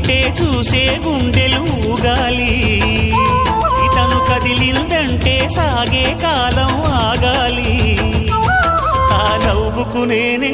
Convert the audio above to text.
ఉంటే చూసే గుండెలు ఊగాలి, ఇతను కదిలిందంటే సాగే కాలం ఆగాలి. ఆ నవ్వుకు నేనే